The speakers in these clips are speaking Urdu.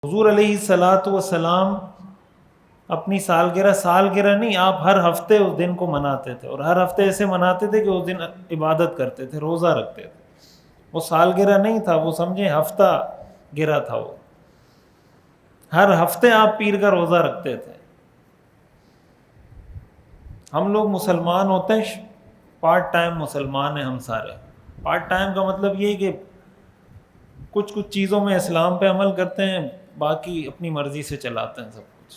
حضور علیہ الصلاۃ والسلام اپنی سالگرہ نہیں، آپ ہر ہفتے اس دن کو مناتے تھے، اور ہر ہفتے ایسے مناتے تھے کہ اس دن عبادت کرتے تھے، روزہ رکھتے تھے۔ وہ سالگرہ نہیں تھا، وہ سمجھیں ہفتہ گرہ تھا۔ وہ ہر ہفتے آپ پیر کا روزہ رکھتے تھے۔ ہم لوگ مسلمان ہوتے ہیں، پارٹ ٹائم مسلمان ہیں ہم سارے۔ پارٹ ٹائم کا مطلب یہ کہ کچھ چیزوں میں اسلام پہ عمل کرتے ہیں، باقی اپنی مرضی سے چلاتے ہیں سب کچھ۔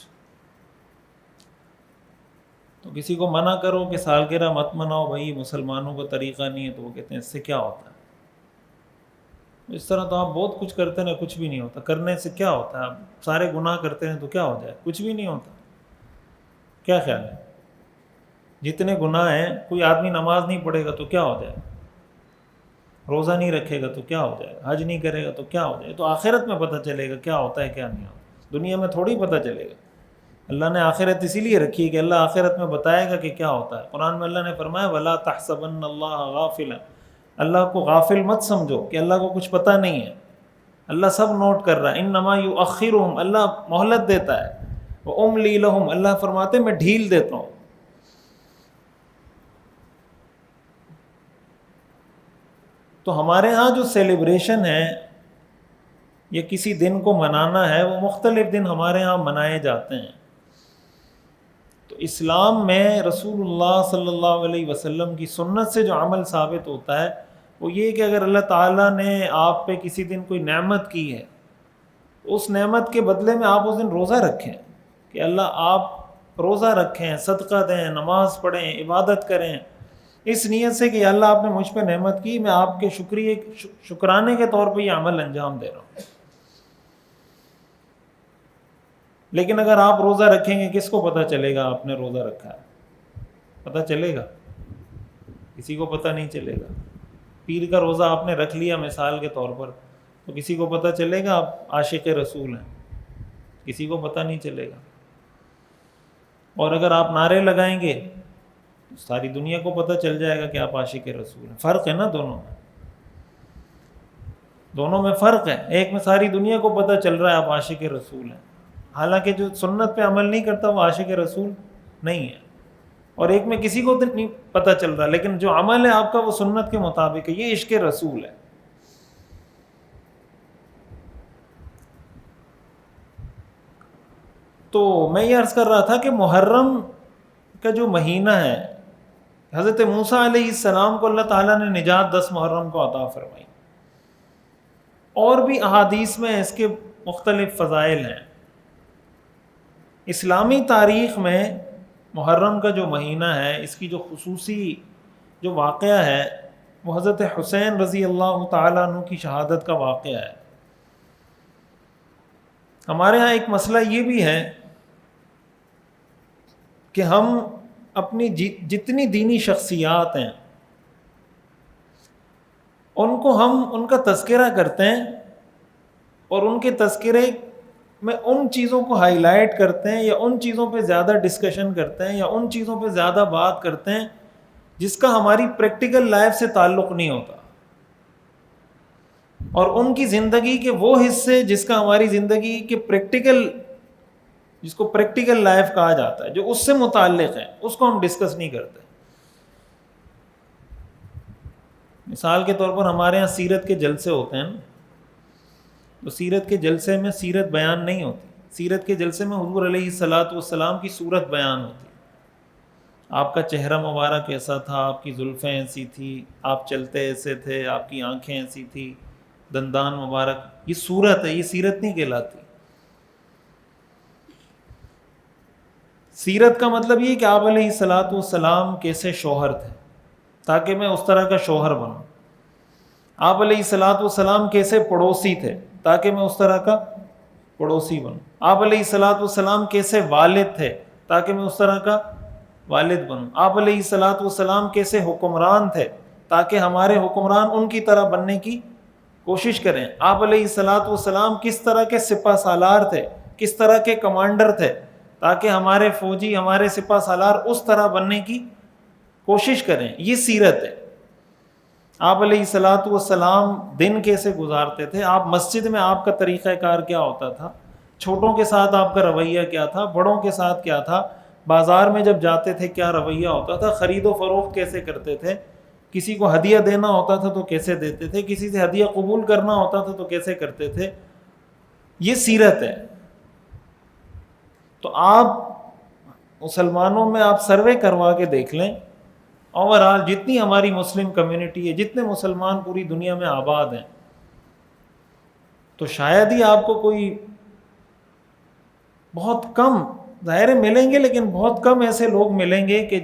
تو کسی کو منع کرو کہ سالگرہ مت مناؤ بھائی، مسلمانوں کا طریقہ نہیں ہے، تو وہ کہتے ہیں اس سے کیا ہوتا ہے؟ اس طرح تو آپ بہت کچھ کرتے ہیں، کچھ بھی نہیں ہوتا۔ کرنے سے کیا ہوتا ہے؟ آپ سارے گناہ کرتے ہیں تو کیا ہو جائے؟ کچھ بھی نہیں ہوتا۔ کیا خیال ہے؟ جتنے گناہ ہیں، کوئی آدمی نماز نہیں پڑھے گا تو کیا ہو جائے؟ روزہ نہیں رکھے گا تو کیا ہو جائے گا؟ حج نہیں کرے گا تو کیا ہو جائے گا؟ تو آخرت میں پتہ چلے گا کیا ہوتا ہے کیا نہیں ہوتا، دنیا میں تھوڑی پتہ چلے گا۔ اللہ نے آخرت اسی لیے رکھی ہے کہ اللہ آخرت میں بتائے گا کہ کیا ہوتا ہے۔ قرآن میں اللہ نے فرمایا وَلَا تَحْسَبَنَّ اللَّهَ غَافِلًا، اللہ کو غافل مت سمجھو کہ اللہ کو کچھ پتہ نہیں ہے، اللہ سب نوٹ کر رہا ہے۔ إِنَّمَا يُؤَخِّرُهُمْ، اللہ مہلت دیتا ہے۔ وَأُمْلِي لَهُمْ، اللہ فرماتے ہیں میں ڈھیل دیتا ہوں۔ تو ہمارے ہاں جو سیلیبریشن ہے یا کسی دن کو منانا ہے، وہ مختلف دن ہمارے ہاں منائے جاتے ہیں۔ تو اسلام میں رسول اللہ صلی اللہ علیہ وسلم کی سنت سے جو عمل ثابت ہوتا ہے وہ یہ کہ اگر اللہ تعالیٰ نے آپ پہ کسی دن کوئی نعمت کی ہے، اس نعمت کے بدلے میں آپ اس دن روزہ رکھیں، کہ اللہ آپ روزہ رکھیں، صدقہ دیں، نماز پڑھیں، عبادت کریں، اس نیت سے کہ اللہ آپ نے مجھ پہ نعمت کی، میں آپ کے شکرانے کے طور پہ یہ عمل انجام دے رہا ہوں۔ لیکن اگر آپ روزہ رکھیں گے، کس کو پتہ چلے گا آپ نے روزہ رکھا ہے؟ پتہ چلے گا؟ کسی کو پتہ نہیں چلے گا۔ پیر کا روزہ آپ نے رکھ لیا مثال کے طور پر، تو کسی کو پتہ چلے گا آپ عاشق رسول ہیں؟ کسی کو پتہ نہیں چلے گا۔ اور اگر آپ نعرے لگائیں گے تو ساری دنیا کو پتہ چل جائے گا کہ آپ عاشق رسول ہیں۔ فرق ہے نا دونوں میں فرق ہے۔ ایک میں ساری دنیا کو پتہ چل رہا ہے آپ عاشق رسول ہیں، حالانکہ جو سنت پہ عمل نہیں کرتا وہ عاشق رسول نہیں ہے۔ اور ایک میں کسی کو نہیں پتہ چل رہا، لیکن جو عمل ہے آپ کا وہ سنت کے مطابق ہے، یہ عشق رسول ہے۔ تو میں یہ عرض کر رہا تھا کہ محرم کا جو مہینہ ہے، حضرت موسیٰ علیہ السلام کو اللہ تعالیٰ نے نجات 10 محرم کو عطا فرمائی، اور بھی احادیث میں اس کے مختلف فضائل ہیں۔ اسلامی تاریخ میں محرم کا جو مہینہ ہے، اس کی جو خصوصی جو واقعہ ہے وہ حضرت حسین رضی اللہ تعالیٰ عنہ کی شہادت کا واقعہ ہے۔ ہمارے ہاں ایک مسئلہ یہ بھی ہے کہ ہم اپنی جتنی دینی شخصیات ہیں ہم ان کا تذکرہ کرتے ہیں، اور ان کے تذکرے میں ان چیزوں کو ہائی لائٹ کرتے ہیں، یا ان چیزوں پہ زیادہ ڈسکشن کرتے ہیں، یا ان چیزوں پہ زیادہ بات کرتے ہیں جس کا ہماری پریکٹیکل لائف سے تعلق نہیں ہوتا، اور ان کی زندگی کے وہ حصے جس کا ہماری زندگی کے جس کو پریکٹیکل لائف کہا جاتا ہے، جو اس سے متعلق ہے، اس کو ہم ڈسکس نہیں کرتے۔ مثال کے طور پر ہمارے ہاں سیرت کے جلسے ہوتے ہیں، تو سیرت کے جلسے میں سیرت بیان نہیں ہوتی، سیرت کے جلسے میں حضور علیہ الصلاۃ والسلام کی صورت بیان ہوتی، آپ کا چہرہ مبارک ایسا تھا، آپ کی زلفیں ایسی تھی، آپ چلتے ایسے تھے، آپ کی آنکھیں ایسی تھی، دندان مبارک، یہ صورت ہے، یہ سیرت نہیں کہلاتی۔ سیرت کا مطلب یہ کہ آپ علیہ الصلاۃ والسلام کیسے شوہر تھے تاکہ میں اس طرح کا شوہر بنوں، آپ علیہ الصلاۃ والسلام کیسے پڑوسی تھے تاکہ میں اس طرح کا پڑوسی بنوں، آپ علیہ الصلاۃ والسلام کیسے والد تھے تاکہ میں اس طرح کا والد بنوں، آپ علیہ الصلاۃ والسلام کیسے حکمران تھے تاکہ ہمارے حکمران ان کی طرح بننے کی کوشش کریں، آپ علیہ الصلاۃ والسلام کس طرح کے سپہ سالار تھے، کس طرح کے کمانڈر تھے تاکہ ہمارے فوجی، ہمارے سپہ سالار اس طرح بننے کی کوشش کریں، یہ سیرت ہے۔ آپ علیہ الصلاۃ والسلام دن کیسے گزارتے تھے، آپ مسجد میں آپ کا طریقہ کار کیا ہوتا تھا، چھوٹوں کے ساتھ آپ کا رویہ کیا تھا، بڑوں کے ساتھ کیا تھا، بازار میں جب جاتے تھے کیا رویہ ہوتا تھا، خرید و فروخت کیسے کرتے تھے، کسی کو ہدیہ دینا ہوتا تھا تو کیسے دیتے تھے، کسی سے ہدیہ قبول کرنا ہوتا تھا تو کیسے کرتے تھے. یہ سیرت ہے. تو آپ مسلمانوں میں آپ سروے کروا کے دیکھ لیں، اوورآل جتنی ہماری مسلم کمیونٹی ہے، جتنے مسلمان پوری دنیا میں آباد ہیں، تو شاید ہی آپ کو کوئی بہت کم، ظاہر ملیں گے لیکن بہت کم ایسے لوگ ملیں گے کہ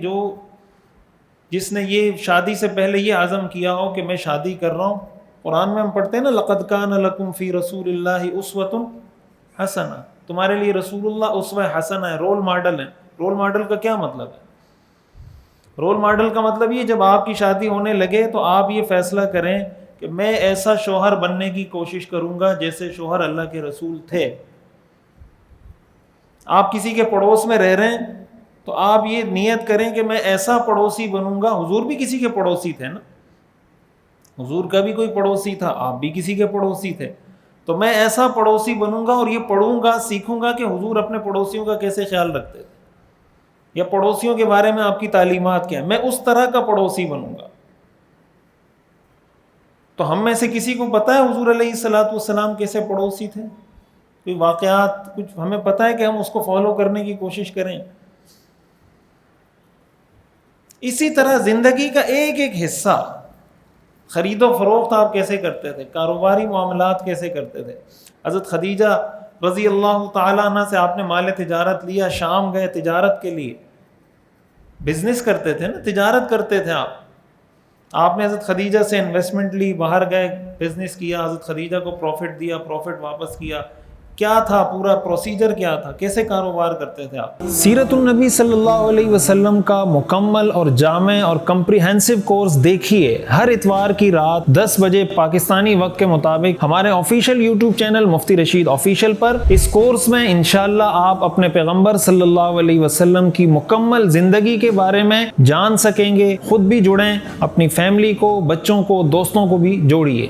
جس نے یہ شادی سے پہلے یہ عزم کیا ہو کہ میں شادی کر رہا ہوں. قرآن میں ہم پڑھتے ہیں نا، لقد کان لکم فی رسول اللہ اسوۃ حسنہ، تمہارے لیے رسول اللہ اسوہ حسنہ ہے، رول ماڈل ہے. رول ماڈل کا کیا مطلب ہے؟ رول ماڈل کا مطلب یہ جب آپ کی شادی ہونے لگے تو آپ یہ فیصلہ کریں کہ میں ایسا شوہر بننے کی کوشش کروں گا جیسے شوہر اللہ کے رسول تھے. آپ کسی کے پڑوس میں رہ رہے ہیں تو آپ یہ نیت کریں کہ میں ایسا پڑوسی بنوں گا. حضور بھی کسی کے پڑوسی تھے نا، حضور کا بھی کوئی پڑوسی تھا، آپ بھی کسی کے پڑوسی تھے. تو میں ایسا پڑوسی بنوں گا اور یہ پڑھوں گا، سیکھوں گا کہ حضور اپنے پڑوسیوں کا کیسے خیال رکھتے تھے، یا پڑوسیوں کے بارے میں آپ کی تعلیمات کیا ہیں، میں اس طرح کا پڑوسی بنوں گا. تو ہم میں سے کسی کو پتہ ہے حضور علیہ الصلوۃ والسلام کیسے پڑوسی تھے؟ کوئی واقعات کچھ ہمیں پتہ ہے کہ ہم اس کو فالو کرنے کی کوشش کریں؟ اسی طرح زندگی کا ایک ایک حصہ، خرید و فروخت آپ کیسے کرتے تھے، کاروباری معاملات کیسے کرتے تھے. حضرت خدیجہ رضی اللہ تعالیٰ عنہ سے آپ نے مال تجارت لیا، شام گئے تجارت کے لیے، بزنس کرتے تھے نا، تجارت کرتے تھے آپ نے حضرت خدیجہ سے انویسٹمنٹ لی، باہر گئے بزنس کیا، حضرت خدیجہ کو پروفٹ دیا، پروفٹ واپس کیا. کیا تھا پورا پروسیجر، کیا تھا، کیسے کاروبار کرتے تھے آپ؟ سیرت النبی صلی اللہ علیہ وسلم کا مکمل اور جامع اور کمپریہنسو کورس دیکھیے ہر اتوار کی رات 10 بجے پاکستانی وقت کے مطابق ہمارے آفیشیل یوٹیوب چینل مفتی رشید آفیشیل پر. اس کورس میں انشاءاللہ آپ اپنے پیغمبر صلی اللہ علیہ وسلم کی مکمل زندگی کے بارے میں جان سکیں گے. خود بھی جڑیں، اپنی فیملی کو، بچوں کو، دوستوں کو بھی جوڑیے.